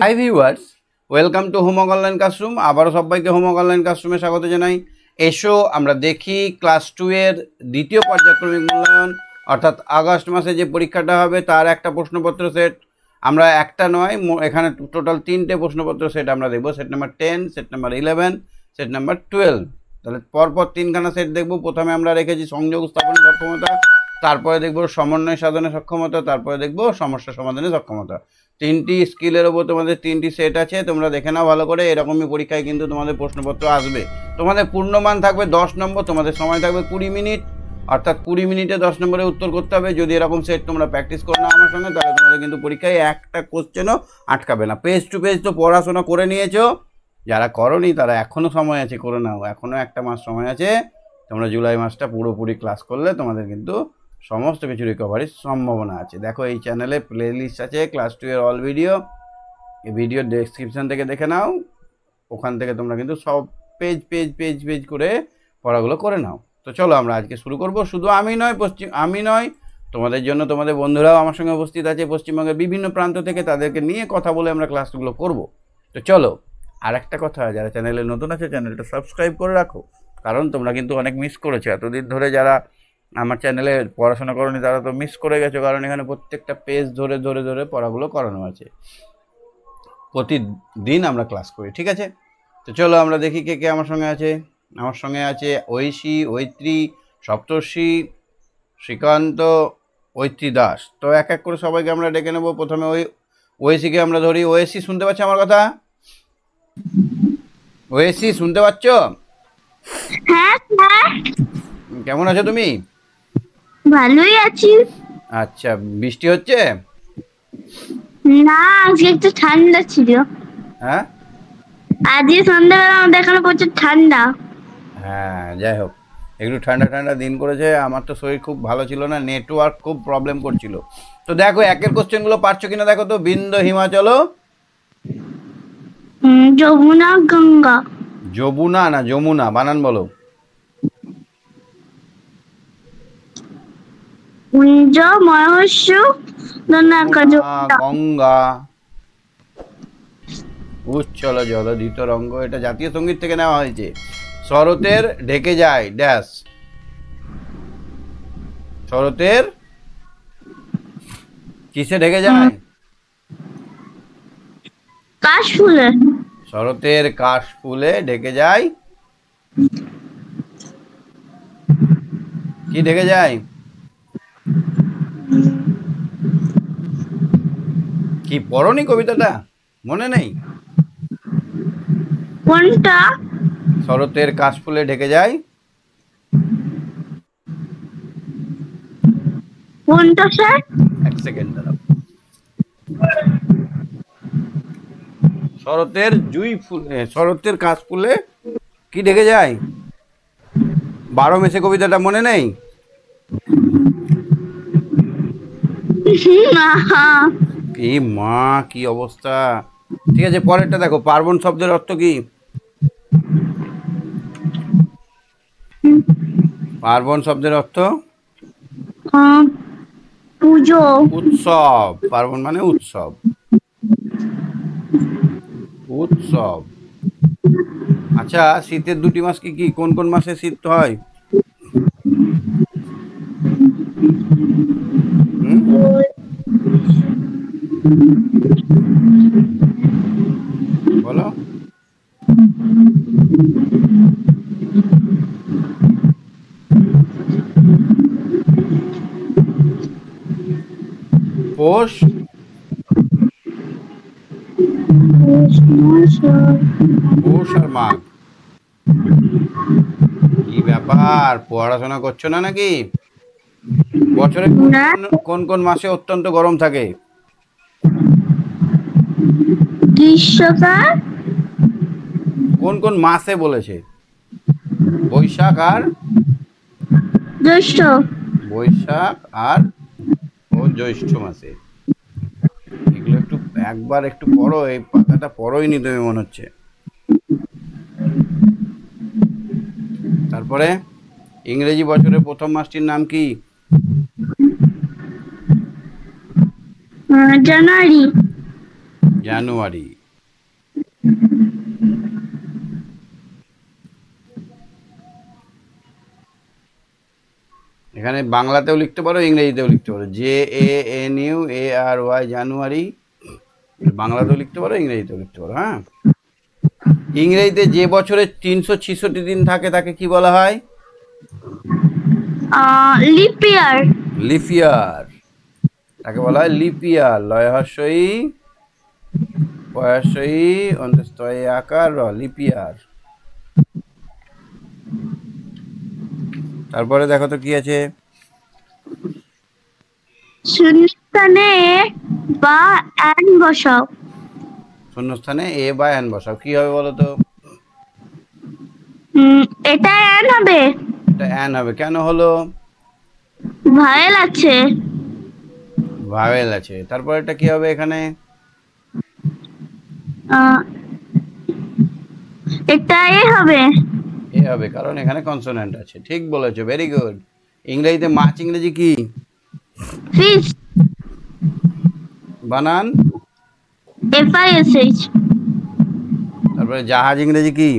Hi viewers, welcome to homework online classroom. আবারও সবাইকে homework online ক্লাসরুমে স্বাগত জানাই। এসো আমরা দেখি ক্লাস 2 এর দ্বিতীয় পর্যায়ক্রমিক মূল্যায়ন, অর্থাৎ আগস্ট মাসে যে পরীক্ষাটা হবে তার একটা প্রশ্নপত্র সেট। আমরা একটা নয়, এখানে টোটাল 3টে প্রশ্নপত্র সেট আমরা দেখব। Set number 10, set number 11, set number 12। তাহলে পরপর 3খানা সেট দেখব। প্রথমে আমরা রেখেছি সংযোগ স্থাপনের সক্ষমতা, তারপরে দেখব সমন্বয় সাধনের সক্ষমতা, তারপরে দেখব সমস্যা সমাধানের সক্ষমতা। 3টি স্কিলের ওপর তোমাদের 3টি সেট আছে, তোমরা দেখে নাও ভালো করে। এরকমই পরীক্ষায় কিন্তু তোমাদের প্রশ্নপত্র আসবে। তোমাদের পূর্ণমান থাকবে 10 নম্বর, তোমাদের সময় থাকবে 20 মিনিট, অর্থাৎ 20 মিনিটে 10 নম্বরে উত্তর করতে হবে। যদি এরকম সেট তোমরা প্র্যাকটিস করো না আমার সঙ্গে, তাহলে তোমাদের কিন্তু পরীক্ষায় একটা কোশ্চেনও আটকাবে না। পেজ টু পেজ তো পড়াশোনা করে নিয়েছো, যারা করোনি তারা এখনও সময় আছে, করে নাও। এখনও একটা মাস সময় আছে। তোমরা জুলাই মাসটা পুরোপুরি ক্লাস করলে তোমাদের কিন্তু সমস্ত কিছু রিকভারির সম্ভাবনা আছে। দেখো এই চ্যানেলে প্লে লিস্ট আছে ক্লাস 2 এর অল ভিডিও, এই ভিডিও ডেসক্রিপশান থেকে দেখে নাও। ওখান থেকে তোমরা কিন্তু সব পেজ পেজ পেজ পেজ করে পড়াগুলো করে নাও। তো চলো আমরা আজকে শুরু করব। শুধু আমি নয়, তোমাদের জন্য তোমাদের বন্ধুরাও আমার সঙ্গে উপস্থিত আছে পশ্চিমবঙ্গের বিভিন্ন প্রান্ত থেকে। তাদেরকে নিয়ে কথা বলে আমরা ক্লাসগুলো করব। তো চলো, আর একটা কথা, যারা চ্যানেলে নতুন আছে চ্যানেলটা সাবস্ক্রাইব করে রাখো, কারণ তোমরা কিন্তু অনেক মিস করেছো এতদিন ধরে। যারা আমার চ্যানেলে পড়াশোনা করোনি তারা তো মিস করে গেছো, কারণ এখানে প্রত্যেকটা পেজ ধরে ধরে ধরে পড়াগুলো করানো আছে। প্রতিদিন আমরা ক্লাস করি, ঠিক আছে? তো চলো আমরা দেখি কে কে আমার সঙ্গে আছে। আমার সঙ্গে আছে ঐশী, ঐত্রী, সপ্তর্ষি, শ্রীকান্ত, ঐত্রী দাস। তো এক এক করে সবাইকে আমরা ডেকে নেবো। প্রথমে ঐশীকে আমরা ধরি। ঐশী, শুনতে পাচ্ছ আমার কথা? ঐশী, শুনতে পাচ্ছ? হ্যাঁ স্যার। কেমন আছো তুমি? ভালোই আছি। আচ্ছা, বৃষ্টি হচ্ছে? না, আজকে একটু ঠান্ডা ছিল। হ্যাঁ, আজকে সন্ধ্যাবেলা আমাদের এখানে প্রচুর ঠান্ডা। হ্যাঁ, যাই হোক, একটু ঠান্ডা ঠান্ডা দিন করেছে। আমার তো শরীর খুব ভালো ছিল না, নেটওয়ার্ক খুব প্রবলেম করছিল। তো দেখো একের কোশ্চেনগুলো পারছো কিনা দেখো তো। বিন্দ হিমাচল। যমুনা গঙ্গা। যমুনা না যমুনা, বানান বলো। কুঞ্জ মহস্য গঙ্গা। উচ্ছল জলধিত রঙ্গ, এটা জাতীয় সঙ্গীত থেকে নেওয়া হয়েছে। শরতের ঢেকে যায় ড্যাশ। শরতের কিসে ঢেকে যায়? কাশ ফুলে। শরতের কাশ ফুলে ঢেকে যায়। কি ঢেকে যায়? কি পড়নি কবিতাটা? মনে নেই? কোনটা? শরতের কাশ ফুলে ঢেকে যায়। কোনটা স্যার? এক সেকেন্ড দাঁড়াও। শরতের জুই ফুলে, শরতের কাশ ফুলে কি ঢেকে যায়? 12 মেসে কবিতাটা মনে নেই? কি মা, কি অবস্থা! ঠিক আছে, পরেরটা দেখো। পার্বণ শব্দের অর্থ কি? পার্বণ শব্দের অর্থ পুজো, উৎসব। পার্বণ মানে উৎসব, উৎসব। আচ্ছা, শীতের 2টি মাস কি কি? কোন কোন মাসে শীত হয়? বলো। পৌষ, পৌষ আর মাঘ। কি ব্যাপার, পড়াশোনা করছো না নাকি? বছরে কোন কোন মাসে অত্যন্ত গরম থাকে? গ্রীষ্মকাল। কোন কোন মাসে বলেছে? বৈশাখ আর জ্যৈষ্ঠ। বৈশাখ আর জ্যৈষ্ঠ মাসে। এগুলো একবার একটু পড়ো, এই পাতাটা পড়োই নি তুমি মনে হচ্ছে। তারপরে ইংরেজি বছরের প্রথম মাসটির নাম কি? জানুয়ারি। জানুয়ারি। এখানে বাংলাতেও লিখতে পারো, ইংরেজিতেও লিখতে পারো। JANUARY, জানুয়ারি। বাংলাতেও লিখতে পারো, ইংরেজিতেও লিখতে পারো। হ্যাঁ, ইংরেজিতে যে বছরে 366 দিন থাকে তাকে কি বলা হয়? লিপ ইয়ার। লিপ ইয়ার, তাকে বলা হয় লিপ ইয়ার। লয় হর্ষই পয়াশই অন্তস্তয় আকার র, লিপ ইয়ার। তারপরে দেখো তো কি আছে। শূন্যস্থানে এ বা অ্যান বসাও। শূন্যস্থানে এ বা এন বসাও, কি হবে বলো তো? এটা অ্যান হবে। এটা এন হবে, কেন হলো? ভায়েল আছে। ভাওয়েল আছে। তারপর এটা কি হবে এখানে? এটা এ হবে। এ হবে, কারণ এখানে কনসোনেন্ট আছে। ঠিক বলেছো, ভেরি গুড। ইংরেজিতে মাছ ইংরেজি কি? ফিশ। বানান? FISH। তারপরে জাহাজ ইংরেজি কি?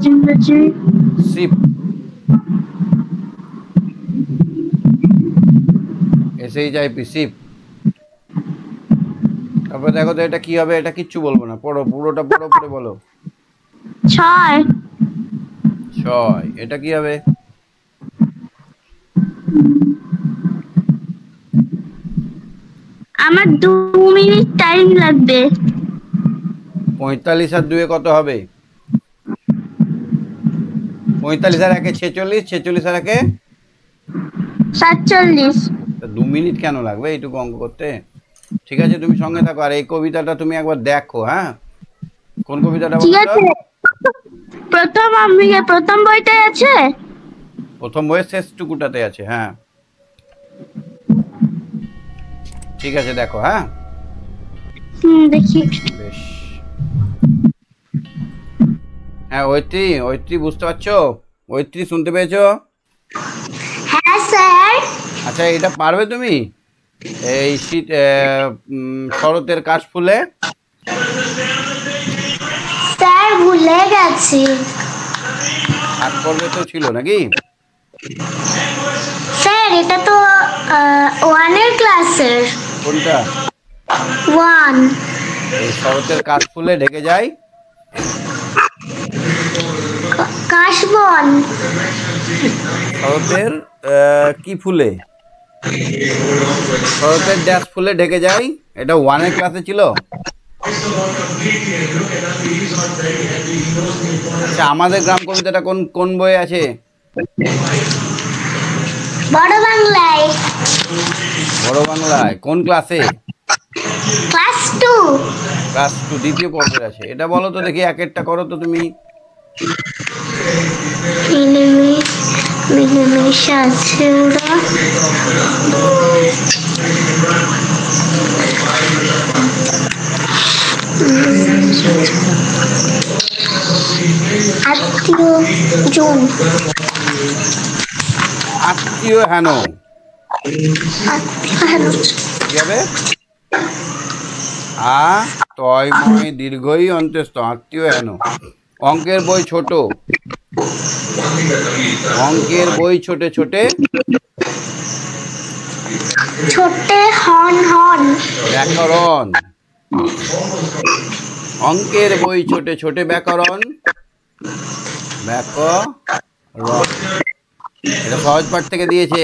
ইংরেজি শিপ। SHIP, sheep. তারপরে দেখো তো এটা কি হবে? এটা কিচ্ছু বলবো না, পড়ো, পুরোটা পড়ো, পড়ে বলো। 6। 6। এটা কি হবে? আমার 2 মিনিট টাইম লাগবে। 45 আর 2 কত হবে? 45 আর 1 46, 46 আর 1 47। 2 মিনিট কেন লাগবে এইটুকু অঙ্ক করতে? ঠিক আছে, তুমি সঙ্গে থাকো। আর এই কবিতাটা তুমি একবার দেখো। হ্যাঁ, কোন কবিতাটা ঠিক বলো আছে। তো? প্রথম বইটাই আছে। প্রথম বইয়ের শেষ টুকুটাতে আছে। হ্যাঁ, ঠিক আছে, দেখো। হ্যাঁ, দেখি। বেশ। হ্যাঁ, ঐত্রী বুঝতে পারছো? ঐত্রী শুনতে পেয়েছো? হ্যাঁ স্যার। আচ্ছা, এটা পারবে তুমি? এই শরতের কাশ ফুলে। স্যার ভুলে গেছি। কাজ করবে তো ছিল নাকি? স্যার এটা তো 1 ক্লাসের। কোনটা? 1। এই শরতের কাশ ফুলে ঢেকে যায় কাশবন। শরতের কি ফুলে? শরতের ড্যাশ ফুলে ঢেকে যায়। এটা 1 ক্লাসে ছিল। আচ্ছা, আমাদের গ্রাম কবিতাটা কোন কোন বইয়ে আছে? বড় বাংলায়। বড় বাংলায়। কোন ক্লাসে? ক্লাস 2। ক্লাস 2, দ্বিতীয় পর্বে আছে। এটা বলো তো দেখি, এক একটা করো তো তুমি। মিলেমিশে আছে ওরা। আত্মীয় জন। আত্মীয় হেন। কি হবে? তয় ময় দীর্ঘই অন্ত্যস্ত, আত্মীয় হেন। অঙ্কের বই ছোট। অঙ্কের বই ছোটে ছোটে ছোটে হন হন। ব্যাকরণ। অঙ্কের বই ছোটে ছোটে ব্যাকরণ। ব্যাকরণ। এটা সহজ পাঠ থেকে দিয়েছে।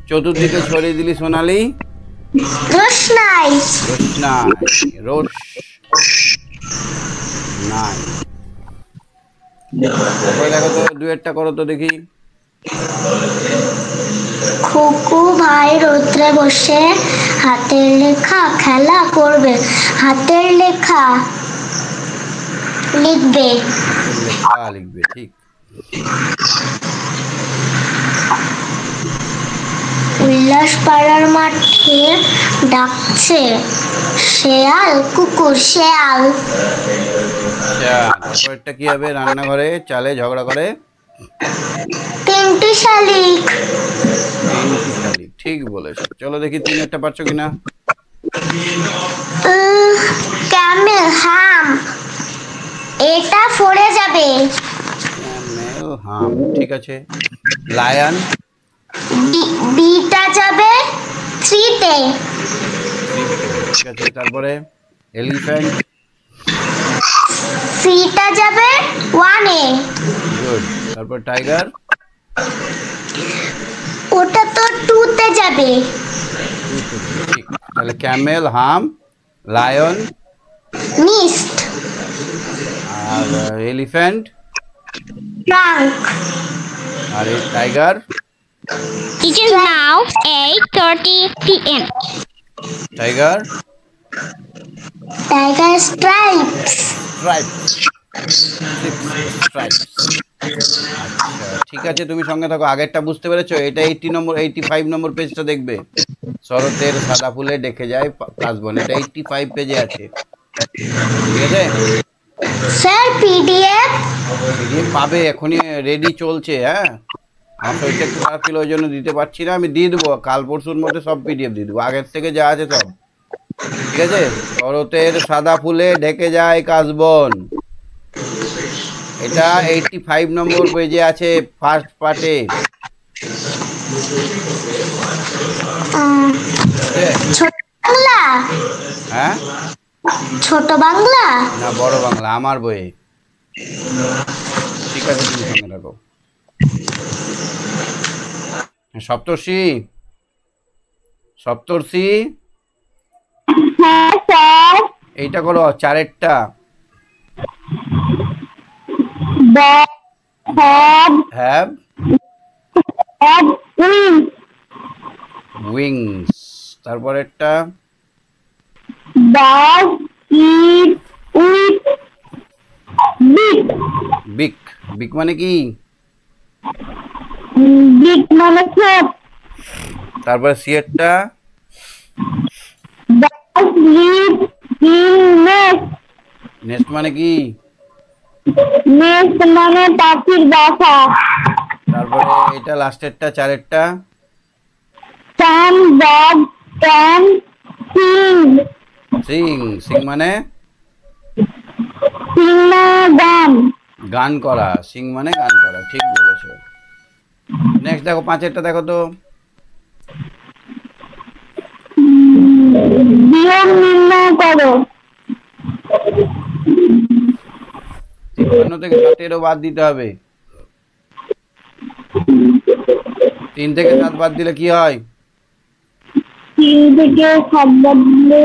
চতুর্দিকে ছড়িয়ে দিলি সোনালি। রোশনাই। রোশনাই। রোশ নাই। দেখো তো, 2 করো তো দেখি। খুকু ভাই রৌদ্রে বসে হাতের লেখা খেলা করবে। হাতের লেখা লিখবে। লেখা লিখবে, ঠিক। উল্লাস পাড়ার মাঠে ডাকছে শেয়াল কুকুর শেয়াল। তারপরটা কি হবে? রান্নাঘরে চালে ঝগড়া করে 3টি শালিক। 3টি শালিক, ঠিক বলেছো। চলো দেখি 3 পারছো কিনা। ক্যামেল হাম। এটা 4 এ যাবে। ক্যামেল হাম, ঠিক আছে। লায়ন, বিটা যাবে 3 তে। ঠিক আছে। তারপরে এলিফ্যান্ট, সিটা যাবে 1 এ। গুড। তারপর টাইগার, ওটা তো 2 তে যাবে। ঠিক। তাহলে ক্যামেল হাম, লায়ন নিস্ট, আর এলিফ্যান্ট ট্রাঙ্ক। আর এই tiger, It is now 8:30 p.m. Tiger Tiger stripes. Stripes. আচ্ছা, ঠিক আছে, তুমি সঙ্গে থাকো। আগেরটা বুঝতে পেরেছো? এটা 85 নম্বর পেজটা দেখবে। শরতের সাদা ফুলে ডেকে যায় কাশবন, এটা 85 পেজে আছে, ঠিক আছে? Sir, PDF. পিডিএফ পাবে, এখনই রেডি চলছে। হ্যাঁ, আমার শরীরটা একটু খারাপ ছিল, ওই জন্য দিতে পারছি না। আমি দিয়ে দেবো কাল পরশুর মধ্যে, সব পিডিএফ দিয়ে দেবো, আগের থেকে যা আছে সব, ঠিক আছে? শরতের সাদা ফুলে ঢেকে যায় কাশবন, এটা 85 নম্বর পেজে আছে, ফার্স্ট পার্টে। ছোট বাংলা। হ্যাঁ, ছোট বাংলা না বড় বাংলা, আমার বইয়ে। ঠিক আছে, তুমি সঙ্গে থাকো। সপ্তর্ষি, সপ্তর্ষি, হ্যাঁ স্যার। এইটা করো, চারেরটা। Have wings. তারপরেরটা বিক। বিক মানে কি? বিগ মানে ছোট। তারপরে সিয়েরটা নেস্ট মানে কি? নেস্ট মানে পাখির বাসা। তারপরে এটা লাস্টেরটা, চারেরটা Sun, dog, can, sing. Singh. Singh মানে Sing মানে গান। গান করা, সিং মানে গান করা, ঠিক বলেছো। নেক্সট দেখো, পাঁচেরটা দেখো তো। বিয়োগ নির্ণয় করো। 53 থেকে 7 বাদ দিতে হবে। 3 থেকে 7 বাদ দিলে কি হয়? 3 থেকে 7 বাদ দিলে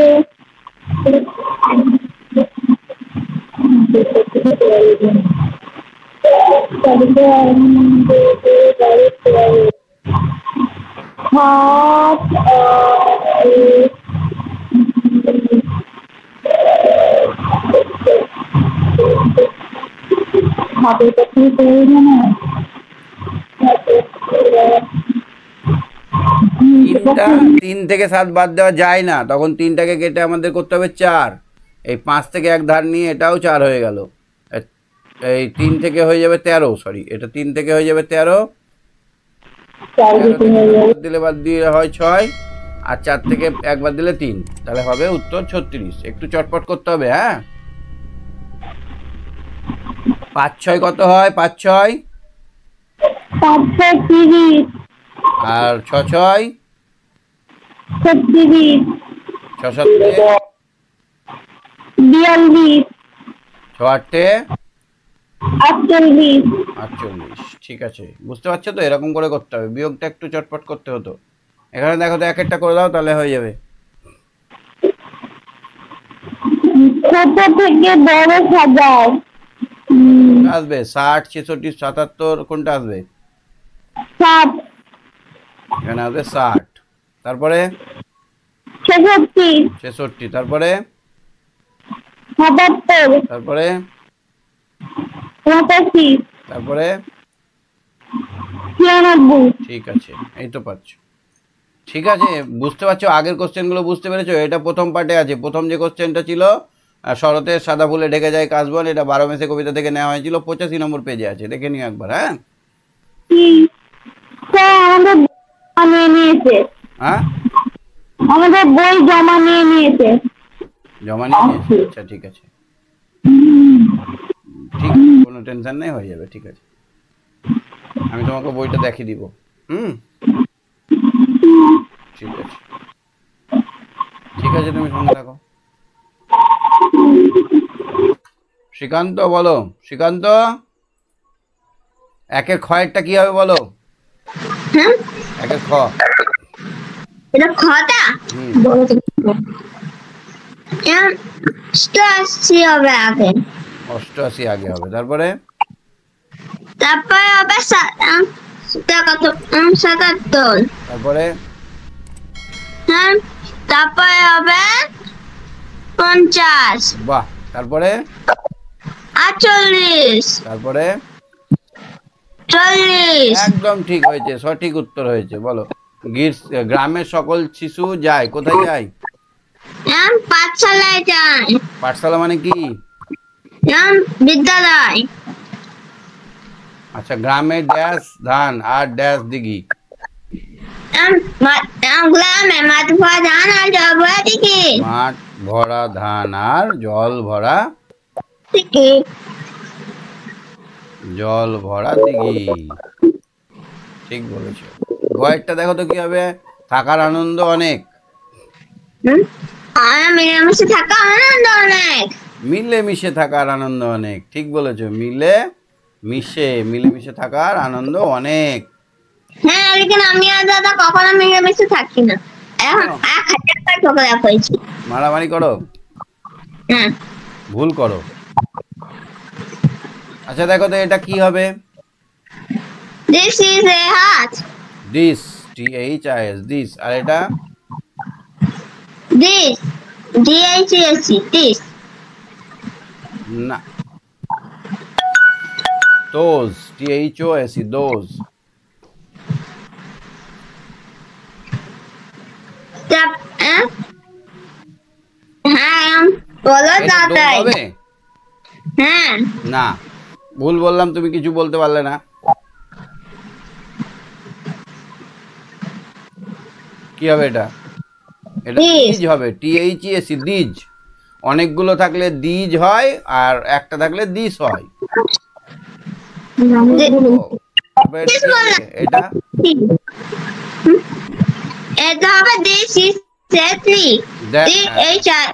3 থেকে 7 বাদ দেওয়া যায় না, তখন 3টাকে কেটে আমাদের করতে হবে 4। এই 5 থেকে এক ধার নিয়ে এটাও 4 হয়ে গেল। এই 3 থেকে হয়ে যাবে 13, সরি, এটা 3 থেকে হয়ে যাবে 13। বাদ দিলে হয় 6, আর 4 থেকে 1 বাদ দিলে 3, তাহলে হবে উত্তর 36। একটু চটপট করতে হবে। হ্যাঁ, 5 6 কত হয়? 5 6 30, আর 6 6 36, 6 7 42, 6 8 48। 48। ঠিক আছে, বুঝতে পারছো তো? এরকম করে করতে হবে, বিয়োগটা একটু চটপট করতে হতো। এখানে দেখো তো, এক একটা করে দাও, তাহলে হয়ে যাবে। ছোট থেকে বড় সাজাও। আসবে 60 66 77, কোনটা আসবে? 7, এখানে আসবে 60। তারপরে 66, 66, তারপরে 77, তারপরে 85, তারপরে 96। ঠিক আছে, এই তো পাচ্ছো। ঠিক আছে, বুঝতে পারছো? আগের কোশ্চেনগুলো বুঝতে পেরেছো? এটা প্রথম পার্টে আছে। প্রথম যে কোশ্চেনটা ছিল, শরতের সাদা ফুলে ঢেকে যায় কাশবন, এটা 12 মেসে কবিতা থেকে নেওয়া হয়েছিল, 85 নম্বর পেজে আছে, দেখে নিও একবার। হ্যাঁ, আমাদের জমা নিয়েছে। হ্যাঁ, আমাদের বই জমা নিয়েছে। জমা নিয়ে নিয়েছে। আচ্ছা, ঠিক আছে, ঠিক আছে, কোনো টেনশন নেই, হয়ে যাবে, ঠিক আছে। আমি তোমাকে বইটা দেখিয়ে দিব। হুম, ঠিক আছে, ঠিক আছে, তুমি সঙ্গে থাকো। শ্রীকান্ত বলো, শ্রীকান্ত, একের খয়েরটা কি হবে বলো? হ্যাঁ, একের খ। এটা খটা হুম, অষ্টআশি হবে আগে, 88 আগে হবে, তারপরে তারপরে হবে কত 77, তারপরে হ্যাঁ, তারপরে হবে 50, বাহ, তারপরে 48, তারপরে 40, একদম ঠিক হয়েছে, সঠিক উত্তর হয়েছে। বলো, গ্রামের সকল শিশু যায় কোথায় যায়? পাঠশালায় যায়, পাঠশালা মানে কি? বিদ্যালয়, আচ্ছা, গ্রামে ড্যাশ ধান আর ড্যাশ দিঘি। গ্রামে মাঠ ভরা ধান আর জল ভরা দিকে মাঠ ভরা ধান আর জল ভরা দিকে, দিঘি, ঠিক বলেছো। গয়েরটা দেখো তো কি হবে? থাকার আনন্দ অনেক, আর মিলেমিশে থাকা আনন্দ অনেক, মিলেমিশে থাকার আনন্দ অনেক, ঠিক বলেছো। মিলেমিশে থাকার আনন্দ অনেক। হ্যাঁ, লেকিন আমি আর দাদা কখনো মিলেমিশে থাকি না, এখন 1000বার ঝগড়া করেছি। মারামারি করো, হ্যাঁ, ভুল করো। আচ্ছা দেখো তো এটা কি হবে? this is a hat, this, THIS, this. আর এটা this, DHAC, this, না, দোজ, THOS, দোজ। হ্যাঁ, বলো এটা দোজ তাড়াতাড়ি। হবে হ্যাঁ, না, ভুল বললাম, তুমি কিছু বলতে পারলে না। কি হবে এটা? এটা দিস। দিজ হবে, THES, দিজ। অনেকগুলো থাকলে দিজ হয়, আর একটা থাকলে দিস হয়। তারপরে এটা কি হবে? এটা এটা হবে this is a tree, DHI,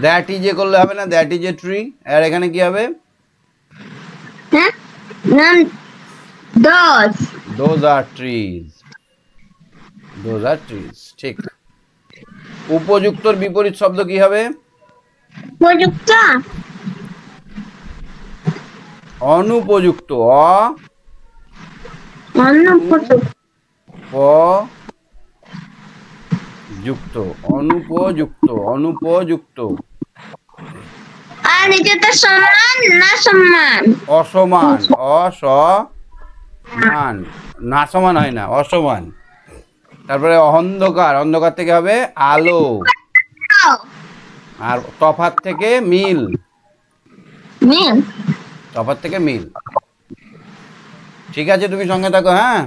that is a করলে হবে না, দ্যাট ইজ এ ট্রি। আর এখানে কি হবে? হ্যাঁ, those, those are trees, those are trees, ঠিক। উপযুক্তর বিপরীত শব্দ কি হবে? উপযুক্ত, অনুপযুক্ত, যুক্ত, অনুপযুক্ত। আর নিচেটা সমান না সমান? অসমান, অসমান, না সমান হয় না, অসমান। তারপরে অন্ধকার, অন্ধকার থেকে হবে আলো, আর তফাৎ থেকে মিল, মিল, তফাৎ থেকে মিল। ঠিক আছে, তুমি সঙ্গে থাকো। হ্যাঁ,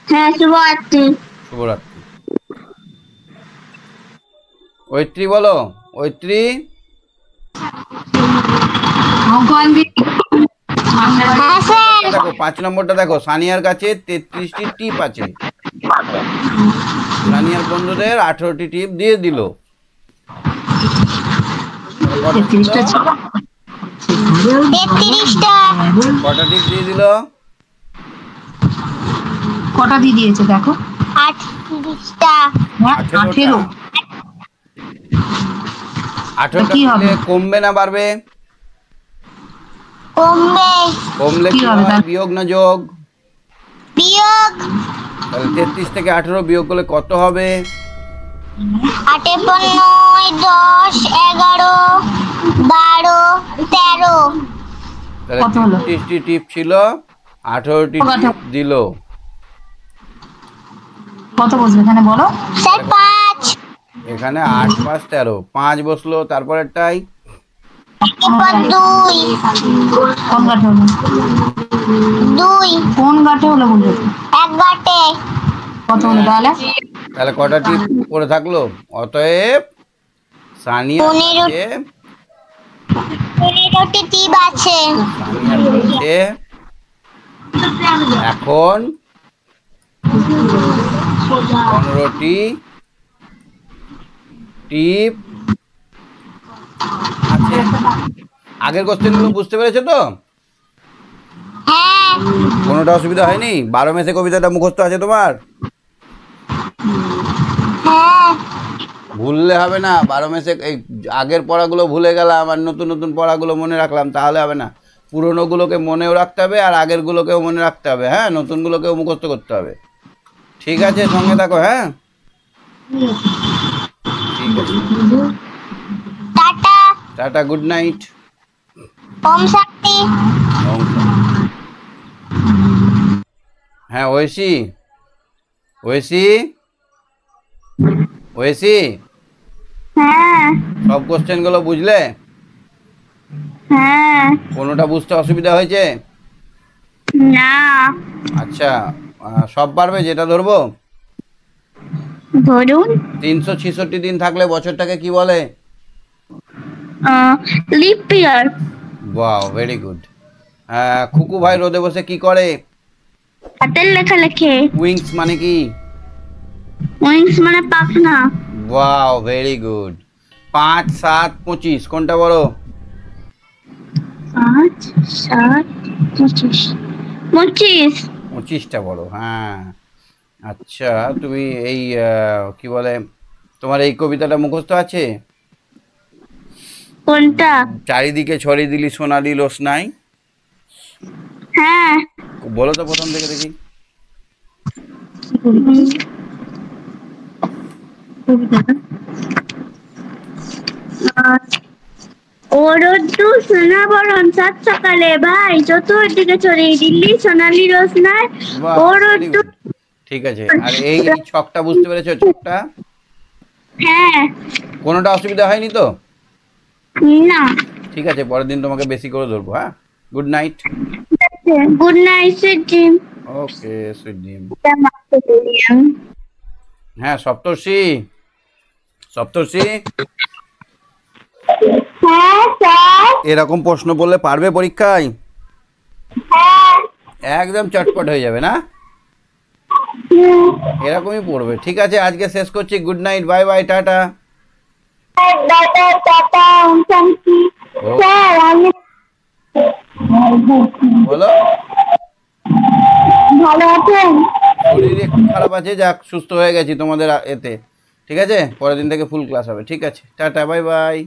হ্যাঁ, শুভরাত্রি। শুভরাত্রি। ঐত্রী বলো, ঐত্রী। দেখো 5 নম্বরটা দেখো, সানিয়ার কাছে 33টি টিপ আছে। সানিয়ার বন্ধুদের 18টি টিপ দিয়ে দিল। কটা টিপ দিয়ে দিল? কটা দিয়ে দিয়েছে দেখো? 38টা। 18। 18টা কি হবে? দিলে কমবে না বাড়বে? কমলে কি কি হবে হয়? তার? বিয়োগ না যোগ? বিয়োগ। তাহলে 33 থেকে 18 বিয়োগ করলে কত হবে? 8 9 10 11 12 13। তাহলে কত হলো? 33টি টিপ ছিল, 18টি টিপ দিল। কত বসবে এখানে বলো? স্যার 5। এখানে 8 5 13, 5 বসলো। তারপরেরটাই 2 কোন গাঁটে হলো? 2 কোন গাঁটে হলো বলবে? 1 গাটে। কত হলো তাহলে? তাহলে কটা টিপ পড়ে থাকলো? অতএব সানিয়া 15 রুটি টিপ আছে। সামিয়া বলছে এখন 15টি টিপ আছে। আগের কোশ্চেনগুলো বুঝতে পেরেছো তো? হ্যাঁ কোনোটা অসুবিধা হয়নি? 12 মেসে কবিতাটা মুখস্থ আছে তোমার? হ্যাঁ ভুললে হবে না। 12 মেসে এই আগের পড়াগুলো ভুলে গেলাম আর নতুন নতুন পড়াগুলো মনে রাখলাম, তাহলে হবে না। পুরোনোগুলোকে মনেও রাখতে হবে আর আগেরগুলোকেও মনে রাখতে হবে। হ্যাঁ, নতুনগুলোকেও মুখস্থ করতে হবে। ঠিক আছে, সঙ্গে থাকো। হ্যাঁ, ঠিক আছে। টাটা। Tata, good night. ওম শান্তি। হ্যাঁ, ঐশী ঐশী ঐশী, হ্যাঁ সব কোশ্চেনগুলো বুঝলে? হ্যাঁ কোনোটা বুঝতে অসুবিধা হয়েছে? না আচ্ছা, সব পারবে? যেটা ধরবো। ধরুন 366 দিন থাকলে বছরটাকে কি বলে? Leap year. Wow, very good. খুকু ভাই রোদে বসে কি করে? হাতের লেখা লেখে। উইংস মানে কি? উইংস মানে পাখনা। Wow, very good. 5, 7, 25 কোনটা বড়? 5, 7, 25। 25। 25টা বড়। হ্যাঁ, আচ্ছা, তুমি এই কি বলে, তোমার এই কবিতাটা মুখস্থ আছে? কোনটা? চারিদিকে ছড়িয়ে দিলি সোনালি রোশনাই। হ্যাঁ বলো তো প্রথম থেকে দেখি। ও রোদ্দু সোনা বরণ সাত সকালে ভাই চতুর্দিকে ছড়িয়ে দিল্লি সোনালি রোশনাই। বাহ, ও very রোদ্দু। good। ঠিক আছে, আর এই এই ছকটা বুঝতে পেরেছো? ছকটা হ্যাঁ কোনোটা অসুবিধা হয়নি তো? না ঠিক আছে, পরের দিন তোমাকে বেশি করে ধরবো। হ্যাঁ, good night. Good night sweet dream. Okay, sweet dream. হ্যাঁ, সপ্তর্ষি সপ্তর্ষি, হ্যাঁ স্যার। এরকম প্রশ্ন বললে পারবে পরীক্ষায়? হ্যাঁ একদম চটপট হয়ে যাবে না? এরকমই পড়বে। ঠিক আছে, আজকে শেষ করছি। Good night, bye bye, tata. Tata tata ওম শান্তি। ও। স্যার আমি বলো। ভালো আছেন? শরীর একটু খারাপ আছে, যাক সুস্থ হয়ে গেছি তোমাদের এতে। ঠিক আছে, পরের দিন থেকে ফুল ক্লাস হবে। ঠিক আছে, টাটা, বাই বাই।